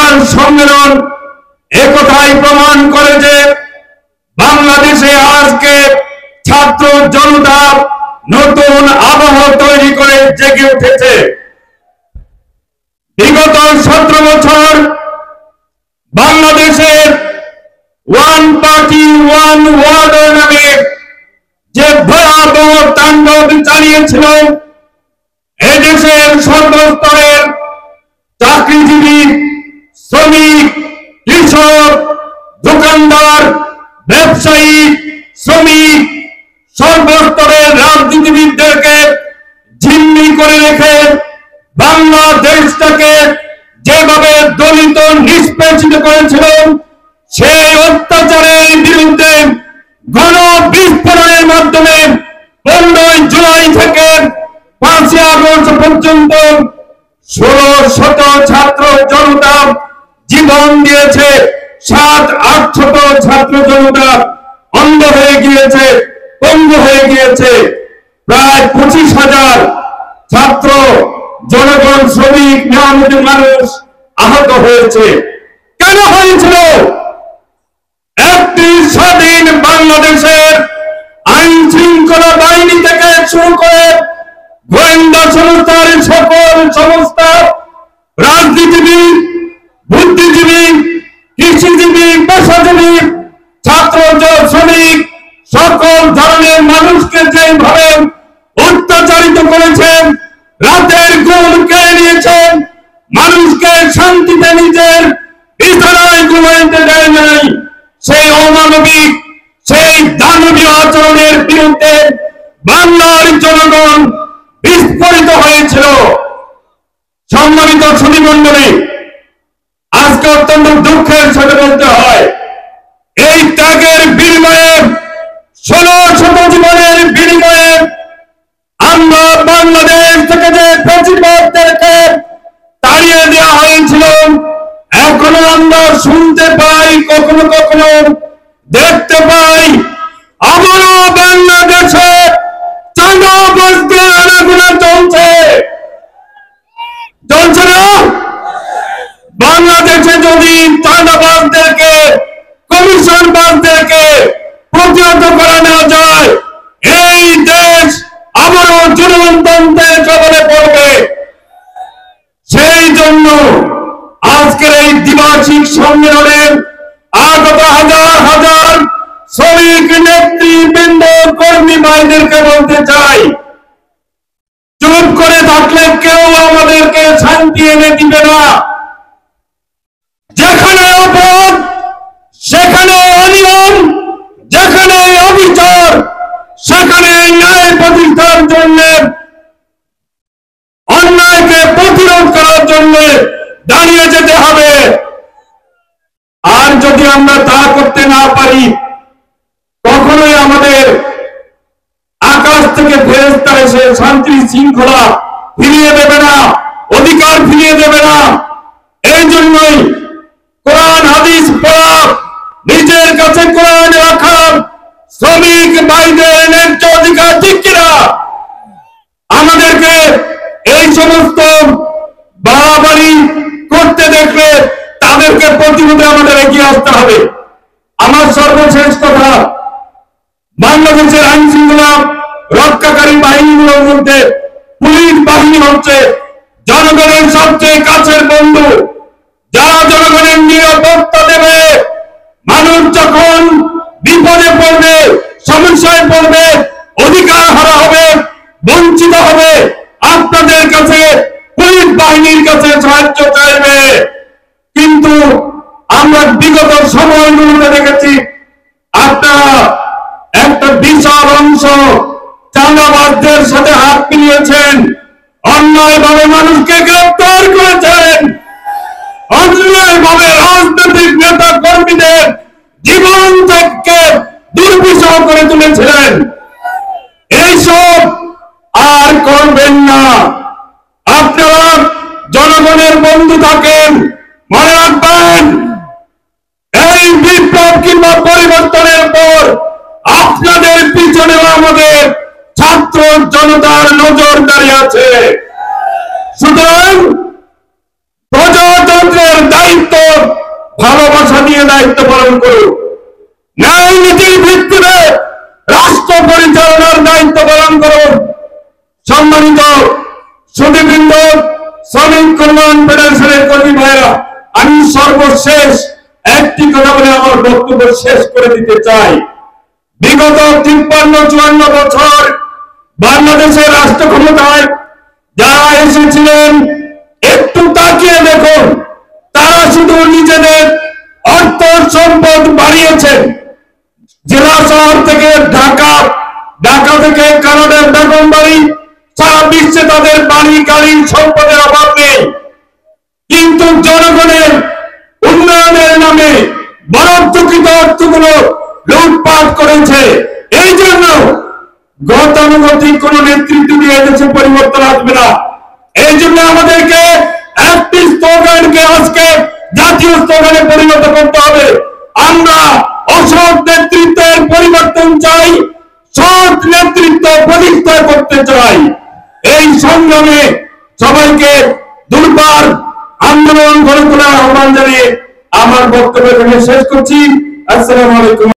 বিশাল সম্মেলন একথাই প্রমাণ করে যে বাংলাদেশে আজকে ছাত্র জনতা নতুন আবহ তৈরি করে জেগে উঠেছে। বিগত 17 বছর বাংলাদেশের one party one word name যে ভয়াবহ তাণ্ডব চালিয়েছিল, এদেশের সর্বস্তরের চাকরিজীবী, শ্রমিক, কৃষক, দোকানদার, ব্যবসায়ী, শ্রমিক, সর্বস্তরের রাজনীতিবিদদেরকে জিম্মি করে রেখে বাংলাদেশটাকে যেভাবে দলিত নিষ্পেষিত করেছিল, সেই অত্যাচারের বিরুদ্ধে গণবিস্ফোরণের মাধ্যমে 15 জুলাই থেকে 5 আগস্ট পর্যন্ত 1600 ছাত্র জনতা জীবন দিয়েছে। 700-800 ছাত্র জনতা অন্ধ হয়ে গিয়েছে, পঙ্গু হয়ে গিয়েছে। প্রায় 25,000 ছাত্র জনগণ, শ্রমিক, মেহনতি মানুষ আহত হয়েছে। কেন হয়েছিল? একটি স্বাধীন বাংলাদেশের আইন শৃঙ্খলা বাহিনী থেকে শুরু করে গোয়েন্দা সংস্থার সকল সংস্থা, রাজনীতিবিদ, বুদ্ধিজীবী, কৃষিজীবী, পেশাজীবী, ছাত্র, শ্রমিক, সকল ধরনের মানুষকে যেভাবে অত্যাচারিত করেছেন, রাতের ঘুম কেড়ে নিয়েছেন, মানুষকে শান্তিতে নিজের বিছানায় ঘুমাইতে দেয় নাই, সেই অমানবিক, সেই দানবীয় আচরণের বিরুদ্ধে বাংলার জনগণ বিস্ফোরিত হয়েছিল। সম্মানিত সুধীমণ্ডলী, আজকে অত্যন্ত দুঃখের সাথে বলতে হয়, এই ত্যাগের বিনিময়ে, 1600 জীবনের বিনিময়ে আমরা বাংলাদেশ থেকে যে ফ্যাসিবাদদেরকে তাড়িয়ে দেওয়া হয়েছিল, এখনো আমরা শুনতে পাই, কখনো কখনো দেখতে পাই, আবারও বাংলাদেশে চাঁদাবাজদের আনাগোনা চলছে। চলছে না? বাংলাদেশে যদি চাঁদাবাজদেরকে, কমিশনবাজদেরকে প্রতিহত করা না যায়, এই দেশ আবারও জনগণতন্ত্রের কবলে পড়বে। সেই জন্য আজকের এই দ্বিবার্ষিক সম্মেলনে আগত হাজার হাজার শ্রমিক নেতৃবৃন্দ, কর্মী ভাইদেরকে বলতে চাই, চুপ করে থাকলে কেউ আমাদেরকে শান্তি এনে দিবে না। যেখানে অপরাধ, সেখানে অনিয়ম, যেখানে অবিচার, সেখানে ন্যায় প্রতিষ্ঠার জন্য, অন্যায়কে প্রতিরোধ করার জন্য দাঁড়িয়ে যেতে হবে। আর যদি আমরা তা করতে না পারি, কখনোই আমাদের আকাশ থেকে ফেরেশতা এসে শান্তি শৃঙ্খলা ফিরিয়ে দেবে না, অধিকার ফিরিয়ে দেবে না। এই জন্যই কোরআন হাদিস পড়া, নিজের কাছে কোরআন রাখা, শ্রমিক ভাইদের ন্যায্য অধিকার ঠিক কিনা, আমাদেরকে এই সমস্ত বাড়াবাড়ি করতে দেখলে তাদেরকে প্রতিরোধে আমাদের এগিয়ে আসতে হবে। আমার সর্বশেষ কথা, বাংলাদেশের আইন শৃঙ্খলা রক্ষাকারী বাহিনীগুলোর মধ্যে পুলিশ বাহিনী হচ্ছে জনগণের সবচেয়ে কাছের বন্ধু, যারা জনগণের নিরাপত্তা দেবে। মানুষ যখন বিপদে পড়বে, সমস্যায় পড়বে, অধিকার হারা হবে, বঞ্চিত হবে, আপনাদের কাছে, পুলিশ বাহিনীর কাছে সাহায্য চাইবে। কিন্তু আমরা বিগত সময়গুলোতে দেখেছি, আপনারা একটা বিশাল অংশ চাঁদাবাজদের সাথে হাত মিলিয়েছেন, অন্যায়ভাবে মানুষকে গ্রেফতার করেছেন, অন্যায়ভাবে রাজনৈতিক নেতা কর্মীদের জীবন থেকে দুর্বিষহ করে তুলেছিলেন। এইসব আর করবেন না। আপনারা জনগণের বন্ধু থাকেন, মনে রাখবেন, এই বিপ্লব কিংবা পরিবর্তনের পর আপনাদের পিছনেও আমাদের ছাত্র জনতার নজরদারি আছে। সুতরাং প্রজাতন্ত্রের দায়িত্ব ভালোবাসা দিয়ে দায়িত্ব পালন করুক। ন্যায় নীতির ভিত্তিতে রাষ্ট্র পরিচালনার দায়িত্ব পালন করুন। সম্মানিত সুধীবৃন্দ, শ্রমিক কল্যাণ ফেডারেশনের কর্মী ভাইরা, আমি সর্বশেষ একটি কথা বলে আমার বক্তব্য শেষ করে দিতে চাই। বিগত 53-54 বছর বাংলাদেশের রাষ্ট্র ক্ষমতায় যারা এসেছিলেন, একটু তাকিয়ে দেখুন, তারা শুধু নিজেদের অর্থ সম্পদ বাড়িয়েছেন। জেলা শহর থেকে ঢাকা, ঢাকা থেকে কানাডার বেগমবাড়ি, সারা বিশ্বে তাদের বাড়ি গাড়ি সম্পদের অভাব নেই। কিন্তু জনগণের উন্নয়নের নামে বরাদ্দকৃত অর্থগুলো লুটপাট করেছে। এই জন্য গতানুগতিক কোন নেতৃত্ব দিয়ে দেশে পরিবর্তন আসবে না। এই জন্য আমাদেরকে একটি স্লোগানকে আজকে জাতীয় স্লোগানে পরিণত করতে হবে। আমরা অসৎ নেতৃত্বের পরিবর্তন চাই, সৎ নেতৃত্ব প্রতিষ্ঠা করতে চাই। এই সংগ্রামে সবাইকে দুর্বার আন্দোলন গড়ে তোলার আহ্বান জানিয়ে আমার বক্তব্য এখানে শেষ করছি। আসসালামু আলাইকুম।